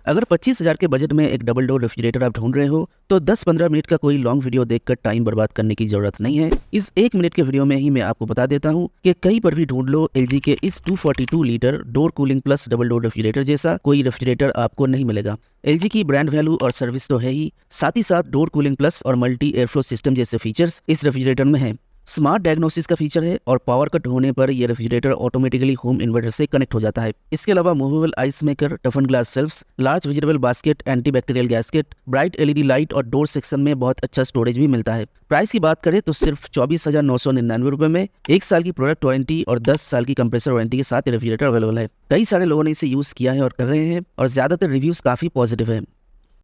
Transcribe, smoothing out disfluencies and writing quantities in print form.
अगर 25,000 के बजट में एक डबल डोर रेफ्रिजरेटर आप ढूंढ रहे हो तो 10-15 मिनट का कोई लॉन्ग वीडियो देखकर टाइम बर्बाद करने की जरूरत नहीं है। इस 1 मिनट के वीडियो में ही मैं आपको बता देता हूँ कि कहीं पर भी ढूंढ लो एलजी के इस 242 litre door cooling plus double door refrigerator जैसा कोई रेफ्रिजरेटर आपको नहीं मिलेगा। एलजी की ब्रांड वैल्यू और सर्विस तो है ही, साथ ही साथ डोर कूलिंग प्लस और मल्टी एयरफ्लो सिस्टम जैसे फीचर्स इस रेफ्रिजरेटर में है। स्मार्ट डायग्नोसिस का फीचर है और पावर कट होने पर यह रेफ्रिजरेटर ऑटोमेटिकली होम इन्वर्टर से कनेक्ट हो जाता है। इसके अलावा मूवेबल आइस मेकर, टफन glass shelves, large vegetable basket, antibacterial gasket, bright LED light और डोर सेक्शन में बहुत अच्छा स्टोरेज भी मिलता है। प्राइस की बात करें तो सिर्फ 24,999 रुपए में 1 साल की प्रोडक्ट वारंटी और 10 साल की कंप्रेसर वारंटी के साथ रेफ्रिजरेटर अवेलेबल है। कई सारे लोगों ने इसे यूज किया है और कर रहे हैं और ज्यादातर रिव्यूज काफी पॉजिटिव है।